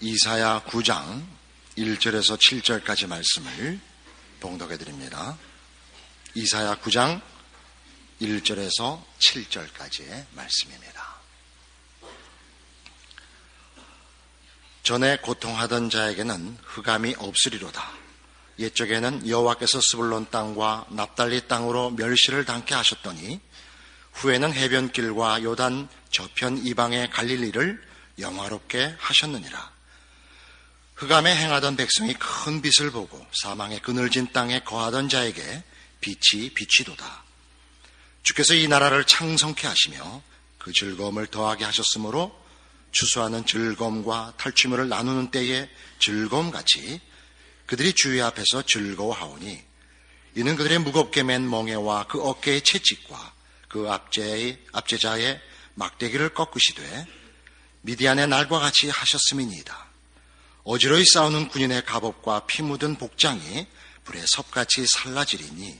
이사야 9장 1절에서 7절까지 말씀을 봉독해 드립니다. 이사야 9장 1절에서 7절까지의 말씀입니다. 전에 고통하던 자에게는 흑암이 없으리로다. 옛적에는 여호와께서 스불론 땅과 납달리 땅으로 멸시를 당케 하셨더니 후에는 해변길과 요단 저편 이방의 갈릴리를 영화롭게 하셨느니라. 흑암에 행하던 백성이 큰 빛을 보고 사망의 그늘진 땅에 거하던 자에게 빛이 비치도다. 주께서 이 나라를 창성케 하시며 그 즐거움을 더하게 하셨으므로 추수하는 즐거움과 탈취물을 나누는 때의 즐거움같이 그들이 주의 앞에서 즐거워하오니 이는 그들의 무겁게 맨 멍에와 그 어깨의 채찍과 그 압제자의 막대기를 꺾으시되 미디안의 날과 같이 하셨음이니이다. 어지러이 싸우는 군인의 갑옷과 피 묻은 복장이 불에 섭같이 살라지리니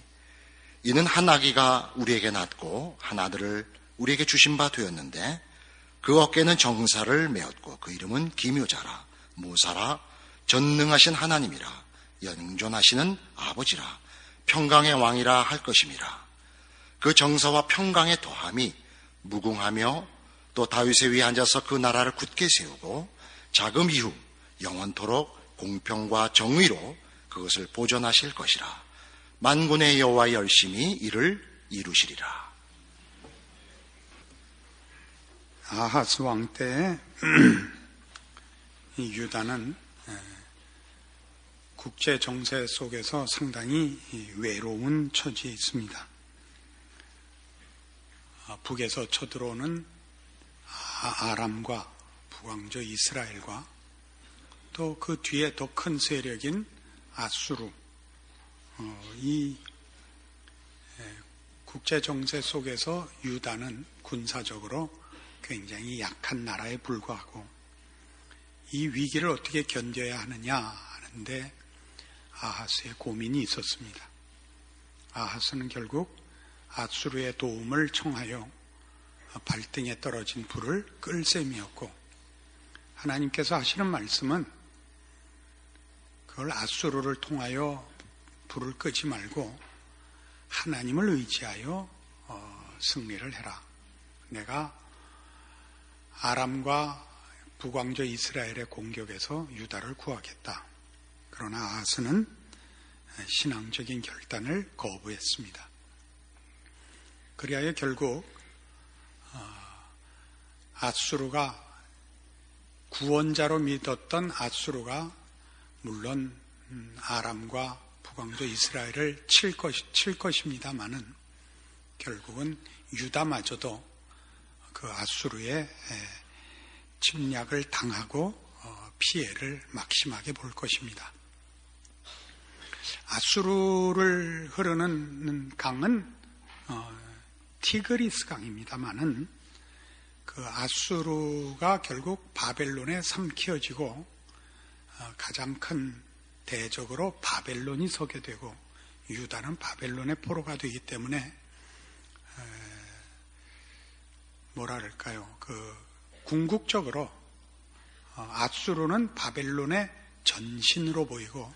이는 한 아기가 우리에게 낳고 한 아들을 우리에게 주신 바 되었는데 그 어깨는 정사를 메었고 그 이름은 기묘자라 무사라 전능하신 하나님이라 영존하시는 아버지라 평강의 왕이라 할 것임이라. 그 정사와 평강의 도함이 무궁하며 또 다윗의 위에 앉아서 그 나라를 굳게 세우고 자금 이후 영원토록 공평과 정의로 그것을 보존하실 것이라. 만군의 여호와의 열심히 이를 이루시리라. 아하스 왕 때 유다는 국제 정세 속에서 상당히 외로운 처지에 있습니다. 북에서 쳐들어오는 아람과 북왕조 이스라엘과 또 그 뒤에 더 큰 세력인 아수르, 이 국제 정세 속에서 유다는 군사적으로 굉장히 약한 나라에 불과하고 이 위기를 어떻게 견뎌야 하느냐 하는데 아하스의 고민이 있었습니다. 아하스는 결국 아수르의 도움을 청하여 발등에 떨어진 불을 끌 셈이었고 하나님께서 하시는 말씀은 그걸 아수르를 통하여 불을 끄지 말고 하나님을 의지하여 승리를 해라. 내가 아람과 북왕조 이스라엘의 공격에서 유다를 구하겠다. 그러나 아하스는 신앙적인 결단을 거부했습니다. 그리하여 결국 아수르가 구원자로 믿었던 아수르가 물론 아람과 북왕조 이스라엘을 칠 것입니다마는 결국은 유다마저도 그 아수르의 침략을 당하고 피해를 막심하게 볼 것입니다. 아수르를 흐르는 강은 티그리스 강입니다마는 그 아수르가 결국 바벨론에 삼키어지고 가장 큰 대적으로 바벨론이 서게 되고 유다는 바벨론의 포로가 되기 때문에 궁극적으로 아수르는 바벨론의 전신으로 보이고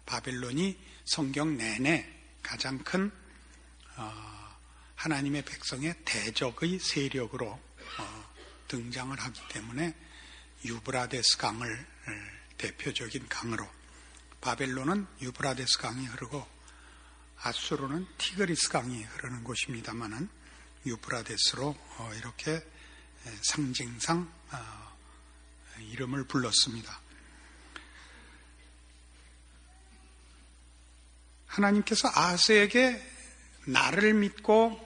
바벨론이 성경 내내 가장 큰 하나님의 백성의 대적의 세력으로 등장을 하기 때문에 유브라데스 강을 대표적인 강으로 바벨론은 유브라데스 강이 흐르고 아수르는 티그리스 강이 흐르는 곳입니다마는 유브라데스로 이렇게 상징상 이름을 불렀습니다. 하나님께서 아하스에게 나를 믿고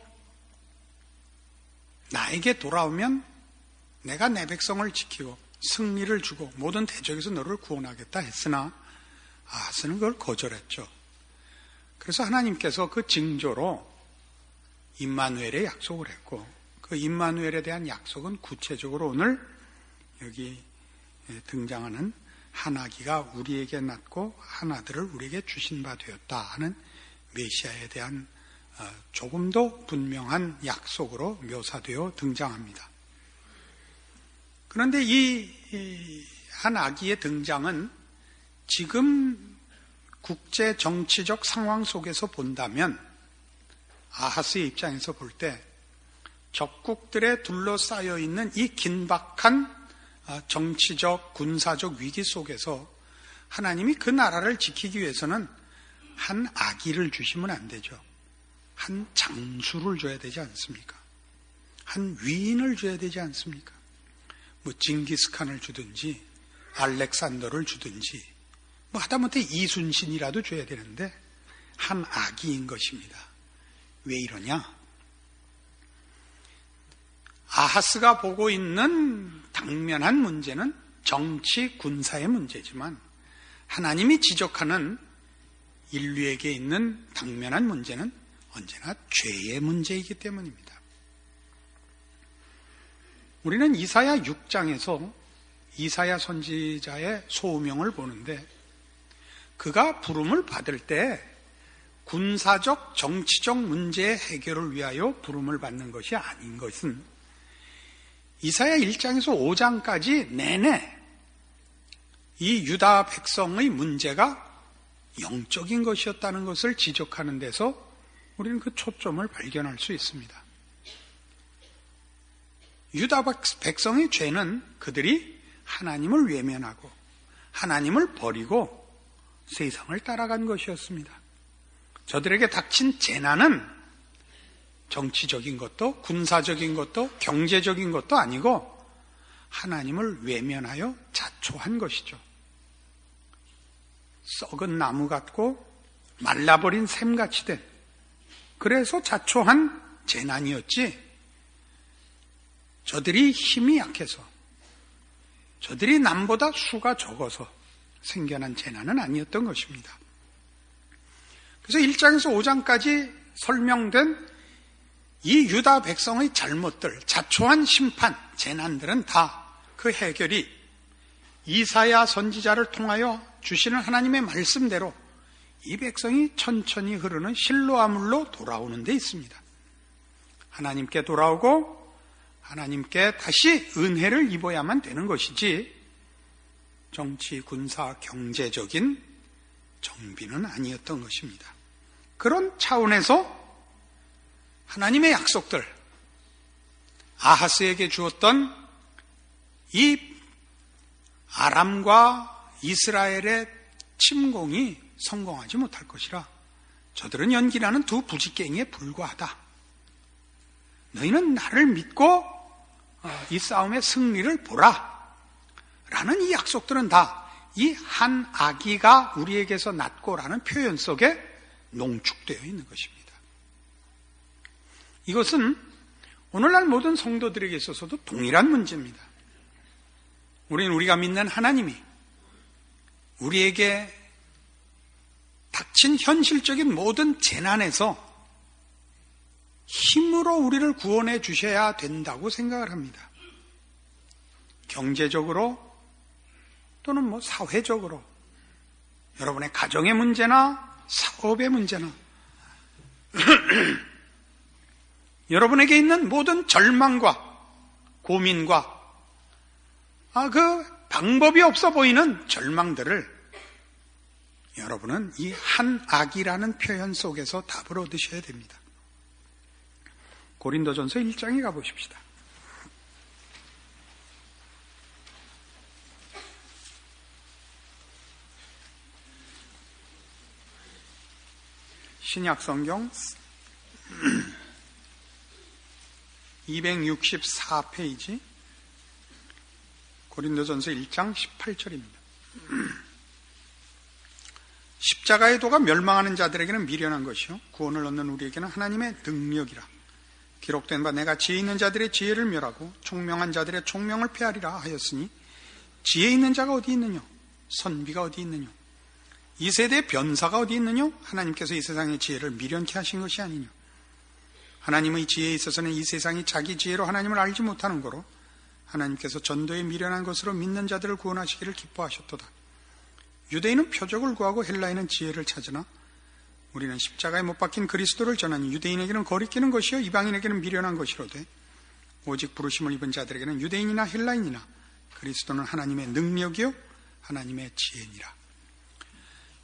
나에게 돌아오면 내가 내 백성을 지키고 승리를 주고 모든 대적에서 너를 구원하겠다 했으나 아하스는 그걸 거절했죠. 그래서 하나님께서 그 징조로 임마누엘의 약속을 했고 그 임마누엘에 대한 약속은 구체적으로 오늘 여기 등장하는 한 아기가 우리에게 낳고 한 아들을 우리에게 주신 바 되었다 하는 메시아에 대한 조금 더 분명한 약속으로 묘사되어 등장합니다. 그런데 이 한 아기의 등장은 지금 국제 정치적 상황 속에서 본다면 아하스의 입장에서 볼 때 적국들에 둘러싸여 있는 이 긴박한 정치적, 군사적 위기 속에서 하나님이 그 나라를 지키기 위해서는 한 아기를 주시면 안 되죠. 한 장수를 줘야 되지 않습니까? 한 위인을 줘야 되지 않습니까? 뭐 징기스칸을 주든지 알렉산더를 주든지 뭐 하다못해 이순신이라도 줘야 되는데 한 아기인 것입니다. 왜 이러냐? 아하스가 보고 있는 당면한 문제는 정치, 군사의 문제지만 하나님이 지적하는 인류에게 있는 당면한 문제는 언제나 죄의 문제이기 때문입니다. 우리는 이사야 6장에서 이사야 선지자의 소명을 보는데 그가 부름을 받을 때 군사적, 정치적 문제의 해결을 위하여 부름을 받는 것이 아닌 것은 이사야 1장에서 5장까지 내내 이 유다 백성의 문제가 영적인 것이었다는 것을 지적하는 데서 우리는 그 초점을 발견할 수 있습니다. 유다 백성의 죄는 그들이 하나님을 외면하고 하나님을 버리고 세상을 따라간 것이었습니다. 저들에게 닥친 재난은 정치적인 것도 군사적인 것도 경제적인 것도 아니고 하나님을 외면하여 자초한 것이죠. 썩은 나무 같고 말라버린 샘같이 된, 그래서 자초한 재난이었지, 저들이 힘이 약해서 저들이 남보다 수가 적어서 생겨난 재난은 아니었던 것입니다. 그래서 1장에서 5장까지 설명된 이 유다 백성의 잘못들, 자초한 심판, 재난들은 다 그 해결이 이사야 선지자를 통하여 주시는 하나님의 말씀대로 이 백성이 천천히 흐르는 실로아물로 돌아오는 데 있습니다. 하나님께 돌아오고 하나님께 다시 은혜를 입어야만 되는 것이지 정치, 군사, 경제적인 정비는 아니었던 것입니다. 그런 차원에서 하나님의 약속들, 아하스에게 주었던 이 아람과 이스라엘의 침공이 성공하지 못할 것이라 저들은 연기나는 두 부지깽이에 불과하다. 너희는 나를 믿고 이 싸움의 승리를 보라. 라는 이 약속들은 다 이 한 아기가 우리에게서 낳고라는 표현 속에 농축되어 있는 것입니다. 이것은 오늘날 모든 성도들에게 있어서도 동일한 문제입니다. 우리는 우리가 믿는 하나님이 우리에게 닥친 현실적인 모든 재난에서 힘으로 우리를 구원해 주셔야 된다고 생각을 합니다. 경제적으로 또는 사회적으로 여러분의 가정의 문제나 사업의 문제나 여러분에게 있는 모든 절망과 고민과 그 방법이 없어 보이는 절망들을 여러분은 이 한 아기라는 표현 속에서 답을 얻으셔야 됩니다. 고린도전서 1장에 가보십시다. 신약성경 264페이지 고린도전서 1장 18절입니다. 십자가의 도가 멸망하는 자들에게는 미련한 것이요 구원을 얻는 우리에게는 하나님의 능력이라. 기록된 바 내가 지혜 있는 자들의 지혜를 멸하고 총명한 자들의 총명을 폐하리라 하였으니 지혜 있는 자가 어디 있느냐? 선비가 어디 있느냐? 이 세대의 변사가 어디 있느냐? 하나님께서 이 세상의 지혜를 미련케 하신 것이 아니냐? 하나님의 지혜에 있어서는 이 세상이 자기 지혜로 하나님을 알지 못하는 거로 하나님께서 전도에 미련한 것으로 믿는 자들을 구원하시기를 기뻐하셨도다. 유대인은 표적을 구하고 헬라인은 지혜를 찾으나 우리는 십자가에 못 박힌 그리스도를 전하니 유대인에게는 거리끼는 것이요 이방인에게는 미련한 것이로되 오직 부르심을 입은 자들에게는 유대인이나 헬라인이나 그리스도는 하나님의 능력이요 하나님의 지혜니라.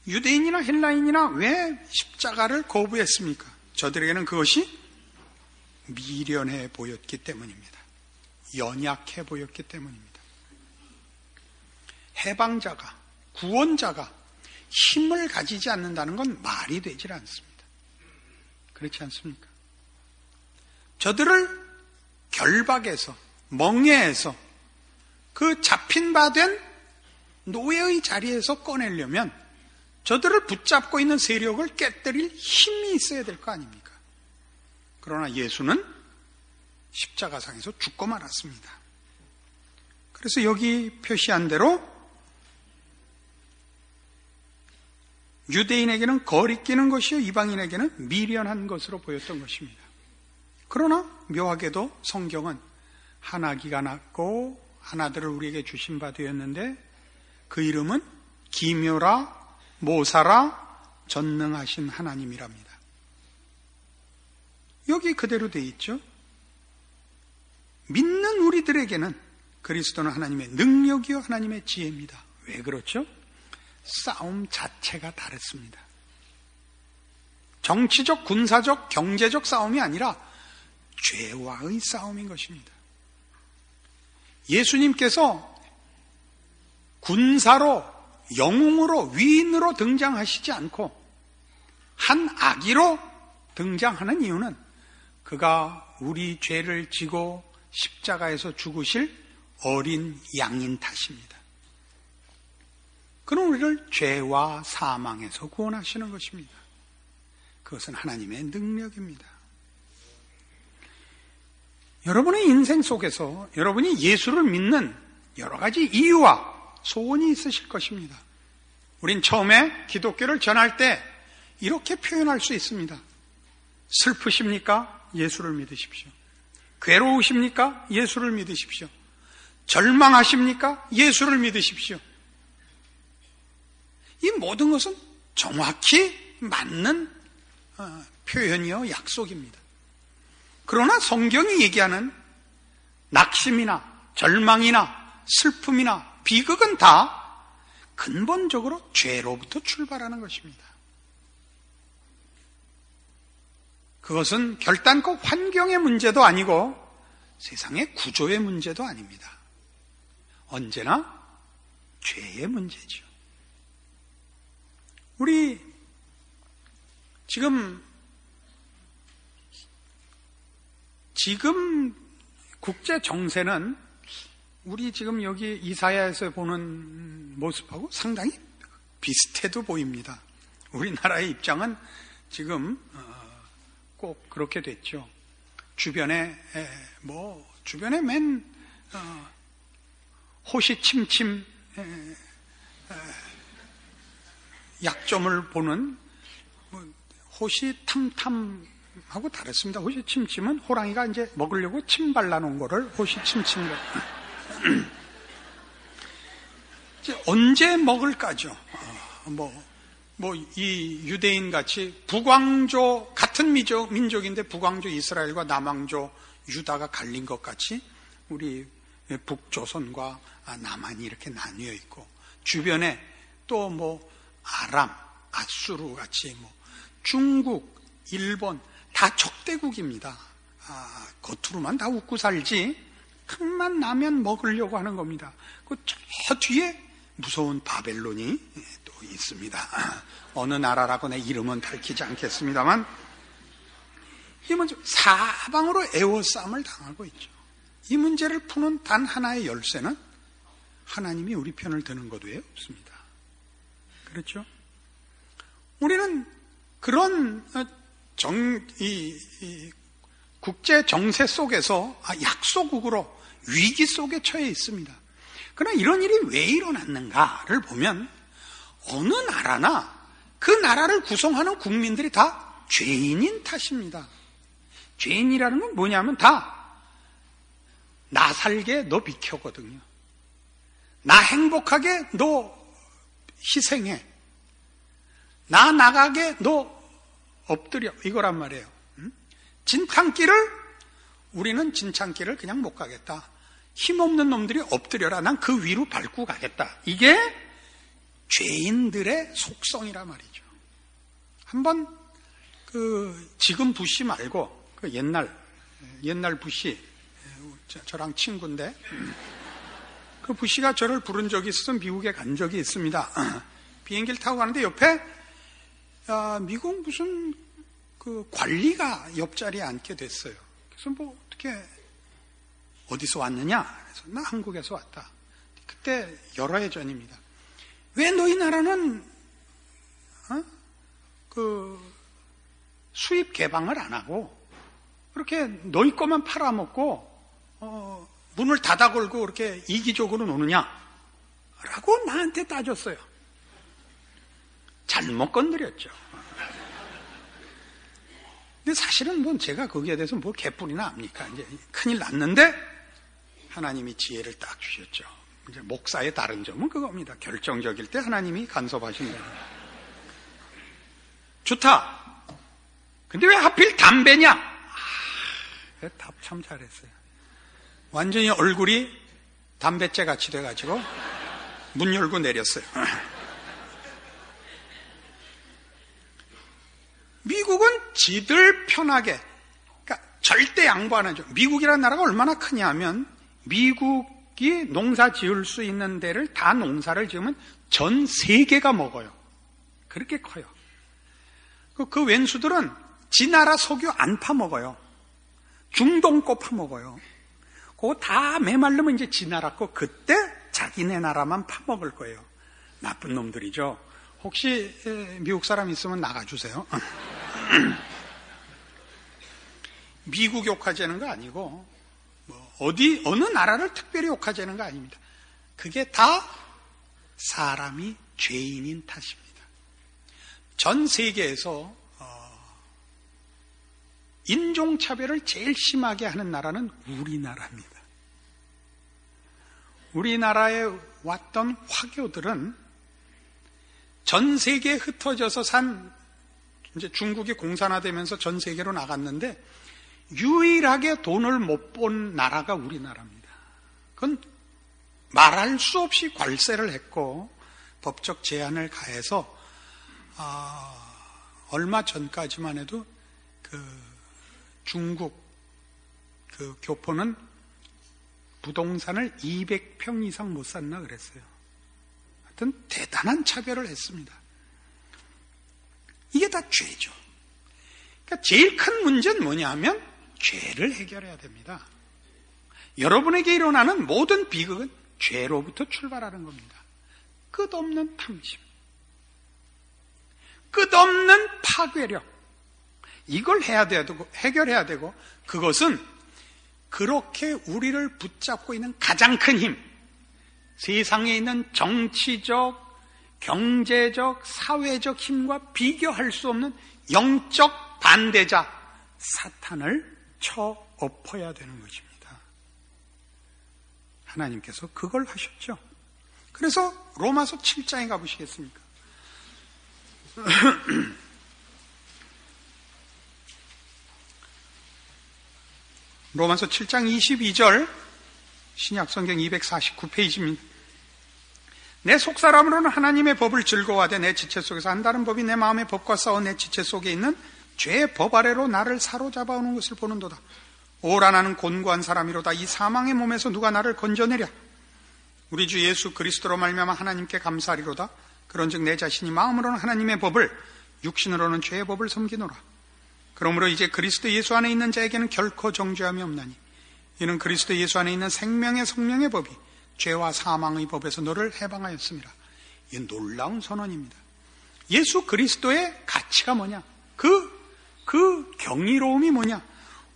유대인이나 헬라인이나 왜 십자가를 거부했습니까? 저들에게는 그것이 미련해 보였기 때문입니다. 연약해 보였기 때문입니다. 해방자가, 구원자가 힘을 가지지 않는다는 건 말이 되질 않습니다. 그렇지 않습니까? 저들을 결박해서, 멍해해서 그 잡힌 바 된 노예의 자리에서 꺼내려면 저들을 붙잡고 있는 세력을 깨뜨릴 힘이 있어야 될 거 아닙니까? 그러나 예수는 십자가상에서 죽고 말았습니다. 그래서 여기 표시한 대로 유대인에게는 거리끼는 것이요 이방인에게는 미련한 것으로 보였던 것입니다. 그러나 묘하게도 성경은 한 아기가 낳고 한 아들을 우리에게 주신 바 되었는데 그 이름은 기묘라 모사라 전능하신 하나님이랍니다. 여기 그대로 되어 있죠. 믿는 우리들에게는 그리스도는 하나님의 능력이요 하나님의 지혜입니다. 왜 그렇죠? 싸움 자체가 다릅니다. 정치적, 군사적, 경제적 싸움이 아니라 죄와의 싸움인 것입니다. 예수님께서 군사로, 영웅으로, 위인으로 등장하시지 않고 한 아기로 등장하는 이유는 그가 우리 죄를 지고 십자가에서 죽으실 어린 양인 탓입니다. 그는 우리를 죄와 사망에서 구원하시는 것입니다. 그것은 하나님의 능력입니다. 여러분의 인생 속에서 여러분이 예수를 믿는 여러 가지 이유와 소원이 있으실 것입니다. 우린 처음에 기독교를 전할 때 이렇게 표현할 수 있습니다. 슬프십니까? 예수를 믿으십시오. 괴로우십니까? 예수를 믿으십시오. 절망하십니까? 예수를 믿으십시오. 이 모든 것은 정확히 맞는 표현이요 약속입니다. 그러나 성경이 얘기하는 낙심이나 절망이나 슬픔이나 비극은 다 근본적으로 죄로부터 출발하는 것입니다. 그것은 결단코 환경의 문제도 아니고 세상의 구조의 문제도 아닙니다. 언제나 죄의 문제죠. 우리 지금 국제 정세는 우리 지금 여기 이사야에서 보는 모습하고 상당히 비슷해도 보입니다. 우리나라의 입장은 지금 꼭 그렇게 됐죠. 주변에 맨 호시침침 약점을 보는 호시탐탐하고 다릅니다. 호시침침은 호랑이가 이제 먹으려고 침 발라놓은 거를 호시침침으로 언제 먹을까죠. 이 유대인 같이 북왕조 같은 민족인데 북왕조 이스라엘과 남왕조 유다가 갈린 것 같이 우리 북조선과 남한이 이렇게 나뉘어 있고 주변에 또 아람, 아수르 같이 중국, 일본 다 적대국입니다. 겉으로만 다 웃고 살지 틈만 나면 먹으려고 하는 겁니다. 저 뒤에 무서운 바벨론이 또 있습니다. 어느 나라라고 내 이름은 밝히지 않겠습니다만 이 문제 사방으로 애워싸움을 당하고 있죠. 이 문제를 푸는 단 하나의 열쇠는 하나님이 우리 편을 드는 것 외에 없습니다. 그렇죠? 우리는 그런 국제 정세 속에서 약소국으로 위기 속에 처해 있습니다. 그러나 이런 일이 왜 일어났는가를 보면 어느 나라나 그 나라를 구성하는 국민들이 다 죄인인 탓입니다. 죄인이라는 건 뭐냐면 다 나 살게 너 비켜거든요. 나 행복하게 너 희생해. 나 나가게 너 엎드려. 이거란 말이에요. 진탕길을 우리는 진창길을 그냥 못 가겠다. 힘없는 놈들이 엎드려라. 난 그 위로 밟고 가겠다. 이게 죄인들의 속성이라 말이죠. 한번 지금 부시 말고 옛날 부시, 저랑 친구인데 그 부시가 저를 부른 적이 있어서 미국에 간 적이 있습니다. 비행기를 타고 가는데 옆에 미국 무슨 관리가 옆자리에 앉게 됐어요. 그래서 어떻게 어디서 왔느냐? 그래서 나 한국에서 왔다. 그때 여러 해 전입니다. 왜 너희 나라는 수입 개방을 안 하고 그렇게 너희 거만 팔아먹고 문을 닫아 걸고 그렇게 이기적으로 노느냐? 라고 나한테 따졌어요. 잘못 건드렸죠. 근데 사실은 제가 거기에 대해서 개뿔이나 압니까? 이제 큰일 났는데 하나님이 지혜를 딱 주셨죠. 이제 목사의 다른 점은 그겁니다. 결정적일 때 하나님이 간섭하신다. 좋다. 근데 왜 하필 담배냐? 답 참 잘했어요. 완전히 얼굴이 담배째 같이 돼가지고 문 열고 내렸어요. 미국은 지들 편하게, 그러니까 절대 양보 안 하죠. 미국이라는 나라가 얼마나 크냐 하면 미국이 농사 지을 수 있는 데를 다 농사를 지으면 전 세계가 먹어요. 그렇게 커요. 그 왼수들은 지 나라 석유 안 파먹어요. 중동 거 파먹어요. 그거 다 메말르면 이제 지 나라 거 그때 자기네 나라만 파먹을 거예요. 나쁜 놈들이죠. 혹시 미국 사람 있으면 나가주세요. 미국 욕하자는 거 아니고 어느 나라를 특별히 욕하자는 거 아닙니다. 그게 다 사람이 죄인인 탓입니다. 전 세계에서 인종차별을 제일 심하게 하는 나라는 우리나라입니다. 우리나라에 왔던 화교들은 전 세계에 흩어져서 이제 중국이 공산화되면서 전 세계로 나갔는데 유일하게 돈을 못 본 나라가 우리나라입니다. 그건 말할 수 없이 관세를 했고 법적 제한을 가해서 얼마 전까지만 해도 중국 교포는 부동산을 200평 이상 못 샀나 그랬어요. 하여튼 대단한 차별을 했습니다. 이게 다 죄죠. 그러니까 제일 큰 문제는 뭐냐 하면 죄를 해결해야 됩니다. 여러분에게 일어나는 모든 비극은 죄로부터 출발하는 겁니다. 끝없는 탐심, 끝없는 파괴력, 이걸 해결해야 되고 그것은 그렇게 우리를 붙잡고 있는 가장 큰 힘, 세상에 있는 정치적, 경제적, 사회적 힘과 비교할 수 없는 영적 반대자 사탄을 쳐 엎어야 되는 것입니다. 하나님께서 그걸 하셨죠. 그래서 로마서 7장에 가보시겠습니까? 로마서 7장 22절 신약성경 249페이지입니다. 내 속사람으로는 하나님의 법을 즐거워하되 내 지체 속에서 한 다른 법이 내 마음의 법과 싸워 내 지체 속에 있는 죄의 법 아래로 나를 사로잡아 오는 것을 보는도다. 오라 나는 곤고한 사람이로다. 이 사망의 몸에서 누가 나를 건져내랴. 우리 주 예수 그리스도로 말미암아 하나님께 감사하리로다. 그런즉 내 자신이 마음으로는 하나님의 법을 육신으로는 죄의 법을 섬기노라. 그러므로 이제 그리스도 예수 안에 있는 자에게는 결코 정죄함이 없나니 이는 그리스도 예수 안에 있는 생명의 성령의 법이 죄와 사망의 법에서 너를 해방하였습니다. 이게 놀라운 선언입니다. 예수 그리스도의 가치가 뭐냐? 그 경이로움이 뭐냐?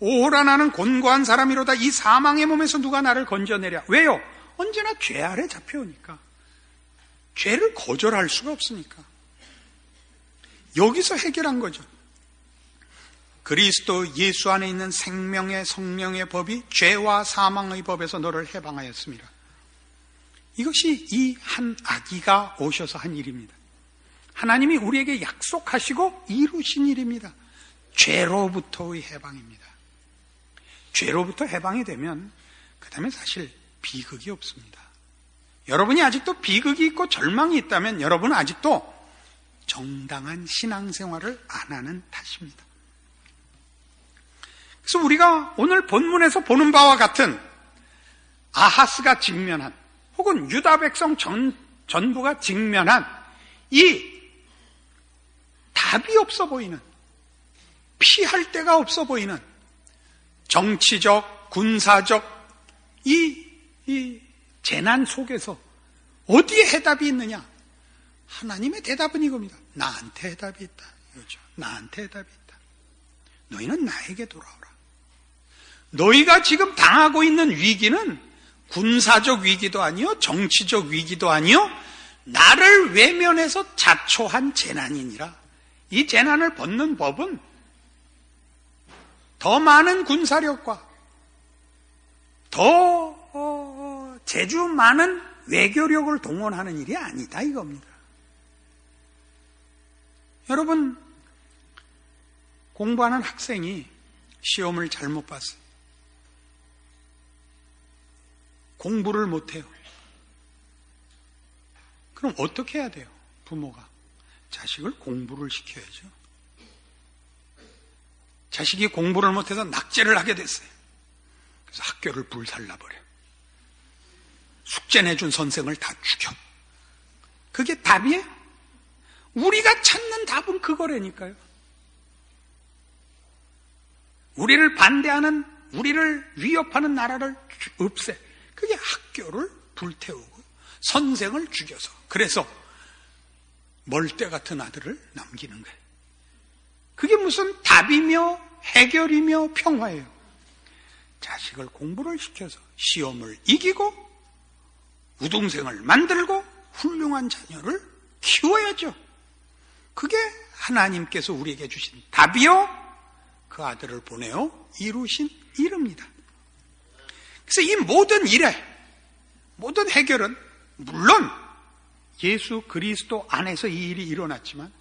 오라 나는 곤고한 사람이로다. 이 사망의 몸에서 누가 나를 건져내랴. 왜요? 언제나 죄 아래 잡혀오니까. 죄를 거절할 수가 없으니까. 여기서 해결한 거죠. 그리스도 예수 안에 있는 생명의 성령의 법이 죄와 사망의 법에서 너를 해방하였습니다. 이것이 이 한 아기가 오셔서 한 일입니다. 하나님이 우리에게 약속하시고 이루신 일입니다. 죄로부터의 해방입니다. 죄로부터 해방이 되면 그 다음에 사실 비극이 없습니다. 여러분이 아직도 비극이 있고 절망이 있다면 여러분은 아직도 정당한 신앙생활을 안 하는 탓입니다. 그래서 우리가 오늘 본문에서 보는 바와 같은 아하스가 직면한 혹은 유다 백성 전부가 직면한 이 답이 없어 보이는, 피할 데가 없어 보이는 정치적, 군사적 이 재난 속에서 어디에 해답이 있느냐? 하나님의 대답은 이겁니다. 나한테 해답이 있다. 이거죠. 나한테 해답이 있다. 너희는 나에게 돌아오라. 너희가 지금 당하고 있는 위기는 군사적 위기도 아니요, 정치적 위기도 아니요, 나를 외면해서 자초한 재난이니라. 이 재난을 벗는 법은 더 많은 군사력과 더 재주 많은 외교력을 동원하는 일이 아니다 이겁니다. 여러분, 공부하는 학생이 시험을 잘못 봤어요. 공부를 못해요. 그럼 어떻게 해야 돼요? 부모가 자식을 공부를 시켜야죠. 자식이 공부를 못해서 낙제를 하게 됐어요. 그래서 학교를 불살라버려. 숙제 내준 선생을 다 죽여. 그게 답이에요? 우리가 찾는 답은 그거라니까요. 우리를 반대하는, 우리를 위협하는 나라를 없애. 그게 학교를 불태우고 선생을 죽여서, 그래서 멀대 같은 아들을 남기는 거예요. 그게 무슨 답이며 해결이며 평화예요. 자식을 공부를 시켜서 시험을 이기고 우등생을 만들고 훌륭한 자녀를 키워야죠. 그게 하나님께서 우리에게 주신 답이요, 그 아들을 보내어 이루신 일입니다. 그래서 이 모든 일에, 모든 해결은 물론 예수 그리스도 안에서 이 일이 일어났지만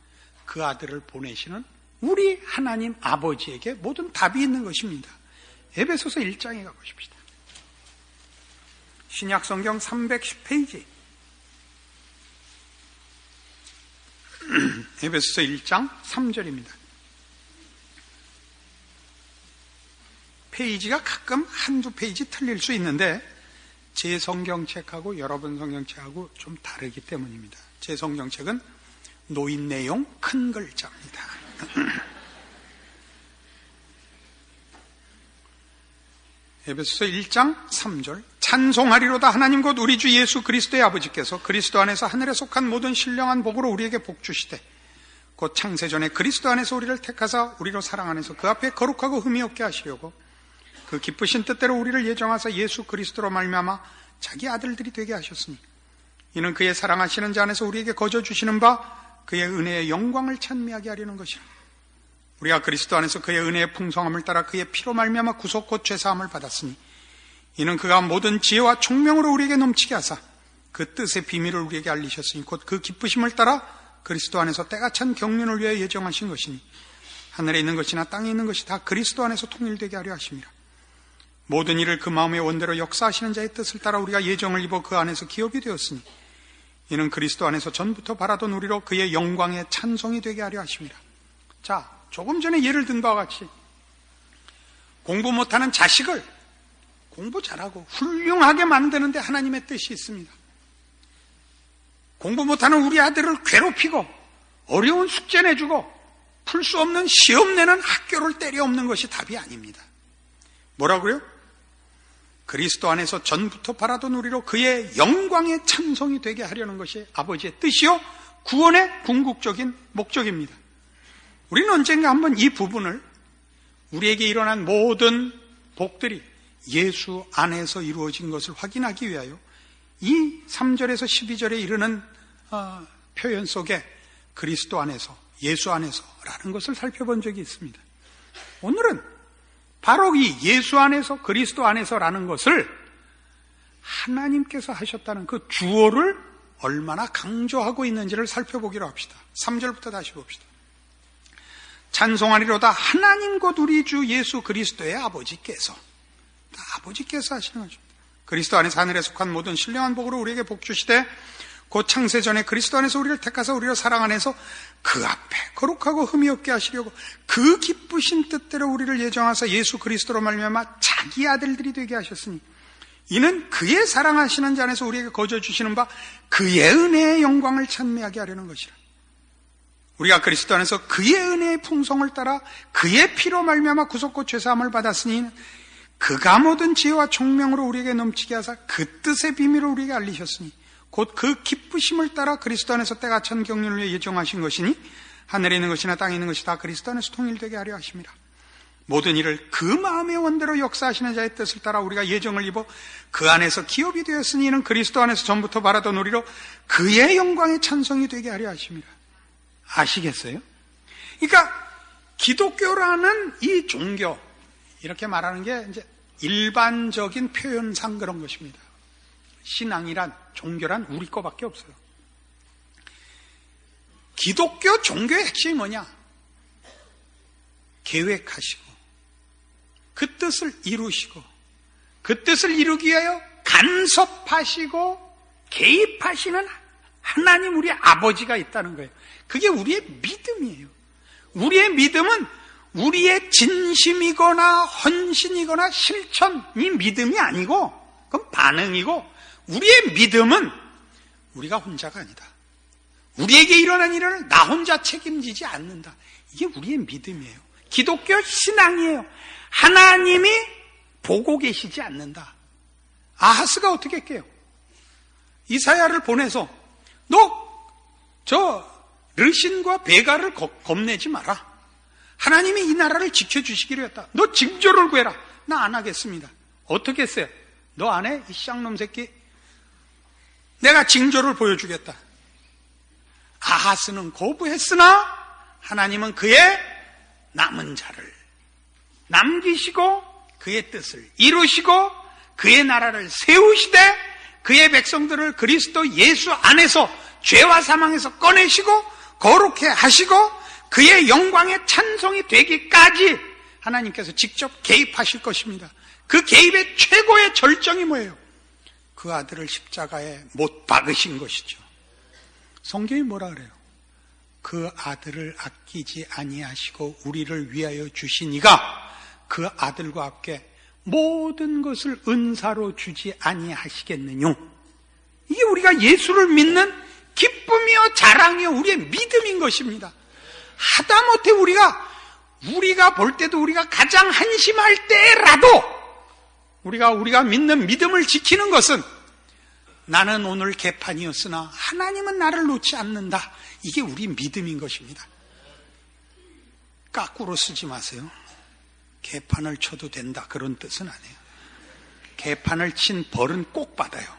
그 아들을 보내시는 우리 하나님 아버지에게 모든 답이 있는 것입니다. 에베소서 1장에 가보십시다. 신약성경 310페이지 에베소서 1장 3절입니다. 페이지가 가끔 한두 페이지 틀릴 수 있는데 제 성경책하고 여러분 성경책하고 좀 다르기 때문입니다. 제 성경책은 노인 내용 큰 글자입니다. 에베소서 1장 3절 찬송하리로다 하나님 곧 우리 주 예수 그리스도의 아버지께서 그리스도 안에서 하늘에 속한 모든 신령한 복으로 우리에게 복 주시되 곧 창세전에 그리스도 안에서 우리를 택하사 우리로 사랑 안에서 그 앞에 거룩하고 흠이 없게 하시려고 그 기쁘신 뜻대로 우리를 예정하사 예수 그리스도로 말미암아 자기 아들들이 되게 하셨으니 이는 그의 사랑하시는 자 안에서 우리에게 거저 주시는 바 그의 은혜의 영광을 찬미하게 하려는 것이라. 우리가 그리스도 안에서 그의 은혜의 풍성함을 따라 그의 피로 말미암아 구속 곧 죄사함을 받았으니 이는 그가 모든 지혜와 총명으로 우리에게 넘치게 하사 그 뜻의 비밀을 우리에게 알리셨으니 곧 그 기쁘심을 따라 그리스도 안에서 때가 찬 경륜을 위하여 예정하신 것이니 하늘에 있는 것이나 땅에 있는 것이 다 그리스도 안에서 통일되게 하려 하심이라. 모든 일을 그 마음의 원대로 역사하시는 자의 뜻을 따라 우리가 예정을 입어 그 안에서 기업이 되었으니 이는 그리스도 안에서 전부터 바라던 우리로 그의 영광의 찬송이 되게 하려 하심이라. 자, 조금 전에 예를 든 바와 같이 공부 못하는 자식을 공부 잘하고 훌륭하게 만드는데 하나님의 뜻이 있습니다. 공부 못하는 우리 아들을 괴롭히고 어려운 숙제 내주고 풀 수 없는 시험 내는 학교를 때려엎는 것이 답이 아닙니다. 뭐라고요? 그리스도 안에서 전부터 바라던 우리로 그의 영광의 찬송이 되게 하려는 것이 아버지의 뜻이요 구원의 궁극적인 목적입니다. 우리는 언젠가 한번 이 부분을 우리에게 일어난 모든 복들이 예수 안에서 이루어진 것을 확인하기 위하여 이 3절에서 12절에 이르는 표현 속에 그리스도 안에서, 예수 안에서라는 것을 살펴본 적이 있습니다. 오늘은 바로 이 예수 안에서, 그리스도 안에서라는 것을 하나님께서 하셨다는 그 주어를 얼마나 강조하고 있는지를 살펴보기로 합시다. 3절부터 다시 봅시다. 찬송하리로다 하나님 곧 우리 주 예수 그리스도의 아버지께서 하시는 것입니다. 그리스도 안에서 하늘에 속한 모든 신령한 복으로 우리에게 복 주시되 곧 창세 전에 그리스도 안에서 우리를 택하사 우리로 사랑 안에서 그 앞에 거룩하고 흠이 없게 하시려고 그 기쁘신 뜻대로 우리를 예정하사 예수 그리스도로 말미암아 자기 아들들이 되게 하셨으니 이는 그의 사랑하시는 자 안에서 우리에게 거저 주시는 바 그의 은혜의 영광을 찬미하게 하려는 것이라. 우리가 그리스도 안에서 그의 은혜의 풍성을 따라 그의 피로 말미암아 구속과 죄사함을 받았으니 그가 모든 지혜와 총명으로 우리에게 넘치게 하사 그 뜻의 비밀을 우리에게 알리셨으니 곧 그 기쁘심을 따라 그리스도 안에서 때가 찬 경륜을 위해 예정하신 것이니 하늘에 있는 것이나 땅에 있는 것이 다 그리스도 안에서 통일되게 하려 하심이라. 모든 일을 그 마음의 원대로 역사하시는 자의 뜻을 따라 우리가 예정을 입어 그 안에서 기업이 되었으니 이는 그리스도 안에서 전부터 바라던 우리로 그의 영광의 찬송이 되게 하려 하심이라. 아시겠어요? 그러니까 기독교라는 이 종교, 이렇게 말하는 게 이제 일반적인 표현상 그런 것입니다. 신앙이란, 종교란 우리 거밖에 없어요. 기독교 종교의 핵심이 뭐냐? 계획하시고 그 뜻을 이루시고 그 뜻을 이루기 위하여 간섭하시고 개입하시는 하나님 우리 아버지가 있다는 거예요. 그게 우리의 믿음이에요. 우리의 믿음은 우리의 진심이거나 헌신이거나 실천이 믿음이 아니고 그건 반응이고, 우리의 믿음은 우리가 혼자가 아니다. 우리에게 일어난 일을 나 혼자 책임지지 않는다. 이게 우리의 믿음이에요. 기독교 신앙이에요. 하나님이 보고 계시지 않는다. 아하스가 어떻게 했게요? 이사야를 보내서 너 르신과 베가를 겁내지 마라. 하나님이 이 나라를 지켜주시기로 했다. 너 징조를 구해라. 나 안 하겠습니다. 어떻게 했어요? 너 안에 이 쌍놈 새끼, 내가 징조를 보여주겠다. 아하스는 거부했으나 하나님은 그의 남은 자를 남기시고 그의 뜻을 이루시고 그의 나라를 세우시되 그의 백성들을 그리스도 예수 안에서 죄와 사망에서 꺼내시고 거룩해 하시고 그의 영광의 찬송이 되기까지 하나님께서 직접 개입하실 것입니다. 그 개입의 최고의 절정이 뭐예요? 그 아들을 십자가에 못 박으신 것이죠. 성경이 뭐라 그래요? 그 아들을 아끼지 아니하시고 우리를 위하여 주신 이가 그 아들과 함께 모든 것을 은사로 주지 아니하시겠느뇨. 이게 우리가 예수를 믿는 기쁨이요 자랑이요 우리의 믿음인 것입니다. 하다못해 우리가 볼 때도 우리가 가장 한심할 때라도 우리가 믿는 믿음을 지키는 것은 나는 오늘 개판이었으나 하나님은 나를 놓지 않는다. 이게 우리 믿음인 것입니다. 까꾸로 쓰지 마세요. 개판을 쳐도 된다 그런 뜻은 아니에요. 개판을 친 벌은 꼭 받아요.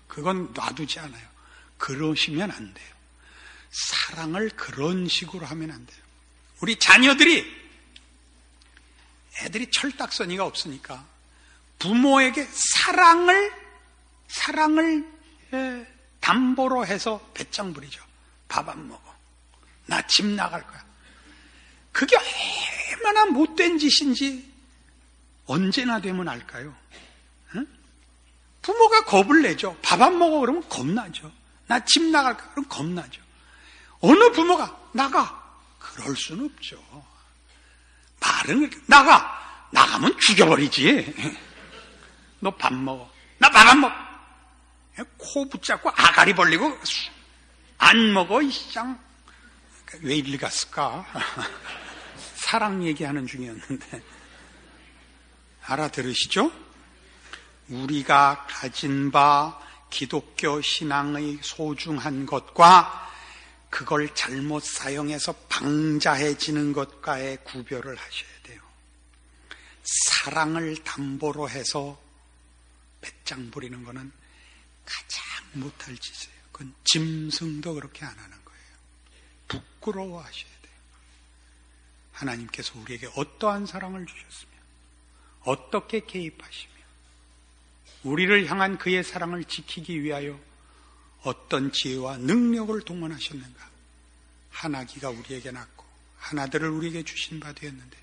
그건 놔두지 않아요. 그러시면 안 돼요. 사랑을 그런 식으로 하면 안 돼요. 우리 애들이 철딱서니가 없으니까 부모에게 사랑을 담보로 해서 배짱 부리죠. 밥 안 먹어. 나 집 나갈 거야. 그게 얼마나 못된 짓인지 언제나 되면 알까요? 응? 부모가 겁을 내죠. 밥 안 먹어 그러면 겁나죠. 나 집 나갈 거야 그러면 겁나죠. 어느 부모가 나가? 그럴 수는 없죠. 말은 나가면 죽여버리지. 너 밥 먹어. 나 밥 안 먹어. 코 붙잡고 아가리 벌리고 안 먹어 이 쌍. 왜 이리 갔을까? 사랑 얘기하는 중이었는데. 알아들으시죠? 우리가 가진 바 기독교 신앙의 소중한 것과 그걸 잘못 사용해서 방자해지는 것과의 구별을 하셔야 돼요. 사랑을 담보로 해서 배짱 부리는 거는 가장 못할 짓이에요. 그건 짐승도 그렇게 안 하는 거예요. 부끄러워하셔야 돼요. 하나님께서 우리에게 어떠한 사랑을 주셨으며 어떻게 개입하시며 우리를 향한 그의 사랑을 지키기 위하여 어떤 지혜와 능력을 동원하셨는가. 하나기가 우리에게 낳고 하나들을 우리에게 주신 바 되었는데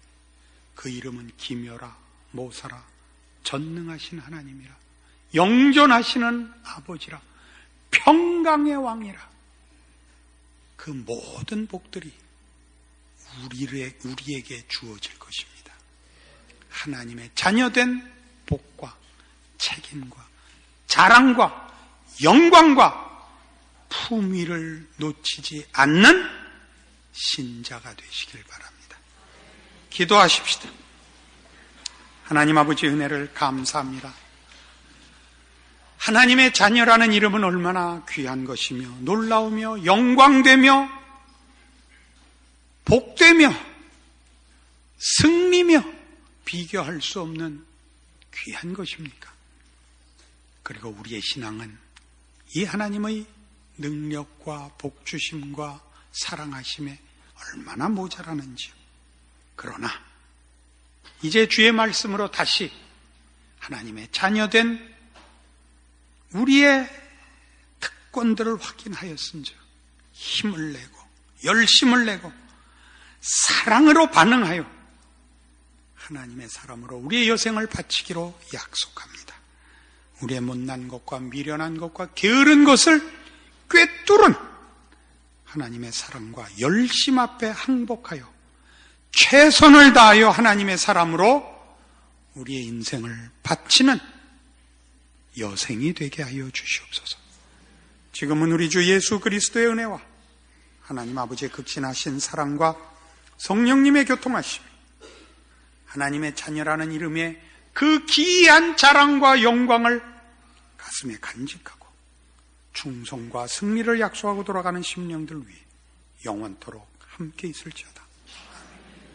그 이름은 기묘라 모사라 전능하신 하나님이라 영존하시는 아버지라, 평강의 왕이라. 그 모든 복들이 우리에게 주어질 것입니다. 하나님의 자녀된 복과 책임과 자랑과 영광과 품위를 놓치지 않는 신자가 되시길 바랍니다. 기도하십시다. 하나님 아버지 은혜를 감사합니다. 하나님의 자녀라는 이름은 얼마나 귀한 것이며 놀라우며 영광되며 복되며 승리며 비교할 수 없는 귀한 것입니까? 그리고 우리의 신앙은 이 하나님의 능력과 복주심과 사랑하심에 얼마나 모자라는지요. 그러나 이제 주의 말씀으로 다시 하나님의 자녀된 우리의 특권들을 확인하였은즉 힘을 내고 열심을 내고 사랑으로 반응하여 하나님의 사람으로 우리의 여생을 바치기로 약속합니다. 우리의 못난 것과 미련한 것과 게으른 것을 꿰뚫은 하나님의 사랑과 열심 앞에 항복하여 최선을 다하여 하나님의 사람으로 우리의 인생을 바치는 여생이 되게 하여 주시옵소서. 지금은 우리 주 예수 그리스도의 은혜와 하나님 아버지의 극진하신 사랑과 성령님의 교통하심, 하나님의 자녀라는 이름의 그 기이한 자랑과 영광을 가슴에 간직하고 충성과 승리를 약속하고 돌아가는 심령들 위해 영원토록 함께 있을지어다.